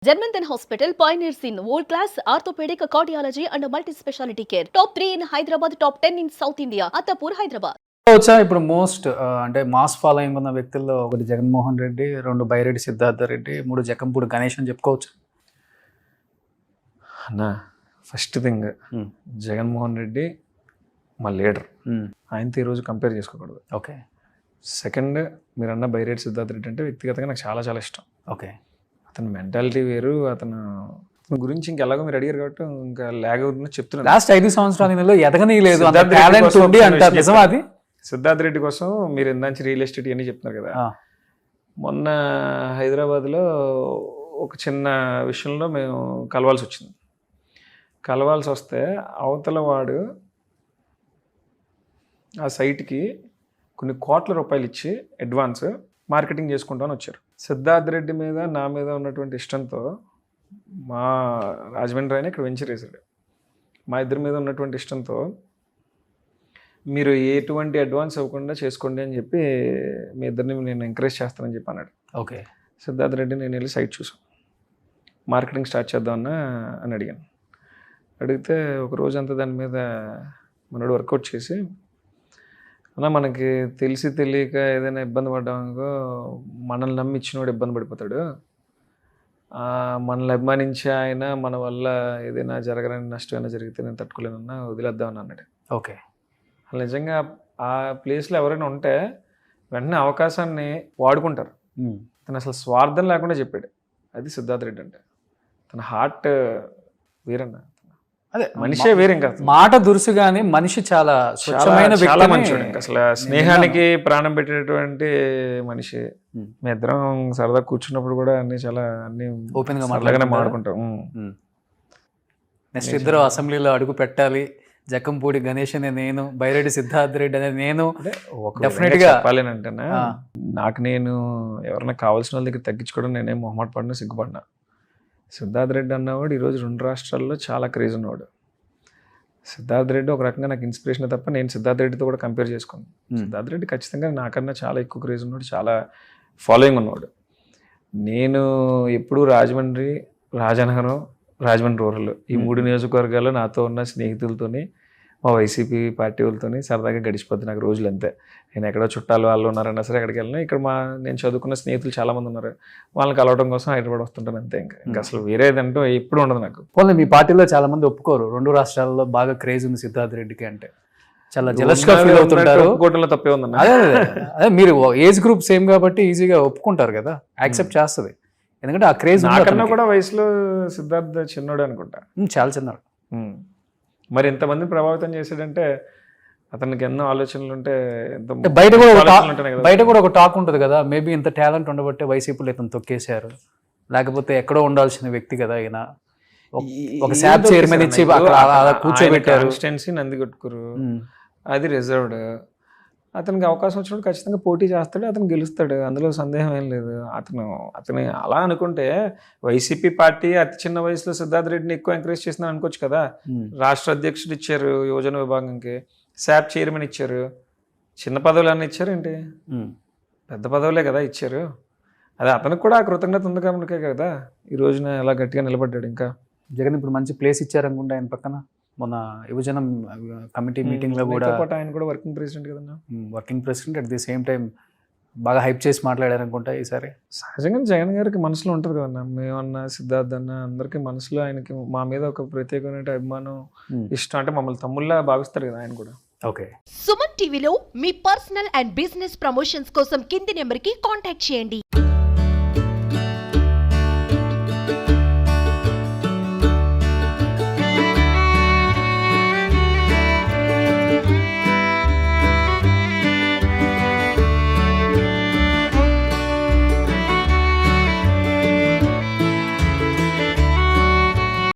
Germanton Hospital pioneers in world-class orthopedic cardiology and multi-specialty care. Top 3 in Hyderabad, top 10 in South India. Attapur, Hyderabad. వచ్చా ఇప్పుడు most అంటే mass following ఉన్న వ్యక్తుల్లో ఒకటి జగన్మోహన్ రెడ్డి, రెండు బైరెడ్డి సిద్ధార్థ రెడ్డి, మూడు జకంపూడి గణేష్ అని చెప్పుకోవచ్చు. అన్నా ఫస్ట్ థింగ్ జగన్మోహన్ రెడ్డి మా లీడర్, ఆయనతో ఈరోజు కంపేర్ చేసుకోకూడదు. ఓకే. సెకండ్ మీరన్న బైరెడ్డి సిద్ధార్థ రెడ్డి అంటే వ్యక్తిగతంగా నాకు చాలా చాలా ఇష్టం. ఓకే. అతని మెంటాలిటీ వేరు, అతని గురించి ఇంకెలాగో మీరు అడిగారు కాబట్టి ఇంకా లేక చెప్తున్నాను. లాస్ట్ 5 సంవత్సరాలలో ఎదగనీ లేదు, టాలెంట్ ఉంది అంటారు, నిజమా అది? సిద్ధార్థ రెడ్డి కోసం మీరు ఇందాంచి రియల్ ఎస్టేట్ అని చెప్తున్నారు కదా. మొన్న హైదరాబాద్లో ఒక చిన్న విషయంలో మేము కలవాల్సి వచ్చింది. కలవాల్సి వస్తే అవతల వాడు ఆ సైట్కి కొన్ని కోట్ల రూపాయలు ఇచ్చి అడ్వాన్స్ మార్కెటింగ్ చేసుకుంటామని వచ్చారు. సిద్ధార్థ రెడ్డి మీద నా మీద ఉన్నటువంటి ఇష్టంతో మా రాజమండ్రి ఆయన ఇక్కడ వెంచర్ వేశాడు. మా ఇద్దరి మీద ఉన్నటువంటి ఇష్టంతో మీరు ఎటువంటి అడ్వాన్స్ ఇవ్వకుండా చేసుకోండి అని చెప్పి మీ ఇద్దరిని నేను ఎంకరేజ్ చేస్తానని చెప్పి అన్నాడు. ఓకే. సిద్ధార్థ రెడ్డి నేను వెళ్ళి సైట్ చూసాం, మార్కెటింగ్ స్టార్ట్ చేద్దామన్నా అని అడిగాను. అడిగితే ఒక రోజంతా దాని మీద మనోడు వర్కౌట్ చేసి, అన్నా మనకి తెలిసి తెలియక ఏదైనా ఇబ్బంది పడ్డామనుకో మనల్ని నమ్మి ఇచ్చినోడు ఇబ్బంది పడిపోతాడు, మనల్ని అభిమానించి ఆయన మన వల్ల ఏదైనా జరగని నష్టం అయినా జరిగితే నేను తట్టుకోలేనన్నా వదిలేద్దామని అన్నాడు. ఓకే. అసలు నిజంగా ఆ ప్లేస్లో ఎవరైనా ఉంటే వెంటనే అవకాశాన్ని వాడుకుంటారు. తను అసలు స్వార్థం లేకుండా చెప్పాడు. అది సిద్ధార్థ రెడ్డి అంటే. తన హార్ట్ వేరన్న, అదే మనిషే వేరే. ఇంకా మాట దురుసు కానీ మనిషి చాలా స్వచ్ఛమైన చాలా మంచివాడు. ఇంకా అసలు స్నేహానికి ప్రాణం పెట్టేటువంటి మనిషి. మీ ఇద్దరం సరదా కూర్చున్నప్పుడు కూడా అన్ని ఓపెన్ గా మాట్లాడుకుంటాం. నెక్స్ట్ ఇద్దరు అసెంబ్లీలో అడుగు పెట్టాలి. జకంపూడి గణేష్ అనే నేను, బైరెడ్డి సిద్ధార్థ రెడ్డి అనే నేను. డెఫినెట్ గా చెప్పాలేనంటేనా, నాకు నేను ఎవరైనా కావాల్సిన వాళ్ళ దగ్గర తగ్గించుకోవడం నేనేం మొహమాట పడినా సిగ్గుపడినా. సిద్ధార్థ రెడ్డి అన్నవాడు ఈరోజు 2 రాష్ట్రాల్లో చాలా క్రేజ్ ఉన్నవాడు. సిద్ధార్థ రెడ్డి ఒక రకంగా నాకు ఇన్స్పిరేషన్ తప్ప నేను సిద్ధార్థ రెడ్డితో కూడా కంపేర్ చేసుకున్నాను. సిద్ధార్థ రెడ్డి ఖచ్చితంగా నాకన్నా చాలా ఎక్కువ క్రేజ్ ఉన్నవాడు, చాలా ఫాలోయింగ్ ఉన్నవాడు. నేను ఎప్పుడూ రాజమండ్రి, రాజనగరం, రాజమండ్రి రూరల్ ఈ 3 నియోజకవర్గాల్లో నాతో ఉన్న స్నేహితులతోని, మా వైసీపీ పార్టీ వాళ్ళతోని సరదాగా గడిచిపోద్ది నాకు రోజులు. అంతే. నేను ఎక్కడో చుట్టాలు వాళ్ళు ఉన్నారన్నా సరే ఎక్కడికి వెళ్ళినా, ఇక్కడ నేను చదువుకున్న స్నేహితులు చాలామంది ఉన్నారు, వాళ్ళని కలవడం కోసం హైదరాబాద్ వస్తుంటాను అంతే. ఇంకా అసలు వేరేదంటూ ఎప్పుడు ఉండదు నాకు. పోనీ మీ పార్టీలో చాలా మంది ఒప్పుకోరు, 2 రాష్ట్రాల్లో బాగా క్రేజ్ ఉంది సిద్ధార్థ రెడ్డికి అంటే, చాలా జెలస్ గా ఫీల్ అవుతుంటారు. ఒప్పుకోవడంలో తప్పే ఉందన్న. అదే మీరు ఏజ్ గ్రూప్ సేమ్ కాబట్టి ఈజీగా ఒప్పుకుంటారు కదా, యాక్సెప్ట్ చేస్తుంది. ఎందుకంటే ఆ క్రేజ్ నాకన్నా కూడా వయసులో సిద్ధార్థ చిన్నోడు అనుకుంటా, చాలా చిన్నాడు. మరి ఎంతమంది ప్రభావితం చేశాడంటే అతనికి ఎన్నో ఆలోచనలు ఉంటే, బయట కూడా ఒక టాక్ ఉంటుంది కదా, మేబీ ఇంత టాలెంట్ ఉండబట్టే వైసీపీలో ఇతను తొక్కేశారు, లేకపోతే ఎక్కడో ఉండాల్సిన వ్యక్తి కదా ఆయన, ఒక శాప్ చైర్మన్ ఇచ్చి కూర్చోబెట్టారు. కాన్స్టిట్యుయెన్సీ నందికొట్కూరు, అది రిజర్వ్డ్. అతనికి అవకాశం వచ్చినప్పుడు ఖచ్చితంగా పోటీ చేస్తాడు, అతను గెలుస్తాడు, అందులో సందేహం ఏం లేదు. అతను అలా అనుకుంటే వైసీపీ పార్టీ అతి చిన్న వయసులో సిద్ధార్థ రెడ్డిని ఎక్కువ ఎంకరేజ్ చేసిందని అనుకోవచ్చు కదా. రాష్ట్ర అధ్యక్షుడు ఇచ్చారు, యువజన విభాగంకి శాప్ చైర్మన్ ఇచ్చారు, చిన్న పదవులు అన్నీ ఇచ్చారు ఏంటి, పెద్ద పదవులే కదా ఇచ్చారు. అదే అతనికి కూడా కృతజ్ఞత ఉంది కనుకే కదా ఈ రోజున ఎలా గట్టిగా నిలబడ్డాడు. ఇంకా జగన్ ఇప్పుడు మంచి ప్లేస్ ఇచ్చారనుకుంటే ఆయన పక్కన, మొన్న యువజన కమిటీ మీటింగ్ లో కూడా ఆయన కూడా వర్కింగ్ ప్రెసిడెంట్ కదన్నా, working president. At the same time బాగా హైప్ చేసి మాట్లాడారనుకుంటా ఈసారి. సహజంగా జగన్ గారికి మనసులో ఉంటుంది కదన్నా, మేమన్నా సిద్ధార్థ్ అన్న అందరికీ మనసులో ఆయనకి మా మీద ఒక ప్రత్యేకమైన అభిమానం, ఇష్టం. అంటే మమ్మల్ని తమ్ముళ్ళ భావిస్తారు కదా ఆయన కూడా. ఓకే. సుమన్ టీవీలో మీ పర్సనల్ అండ్ బిజినెస్ ప్రమోషన్స్ కోసం కింది నెంబర్కి కాంటాక్ట్ చేయండి.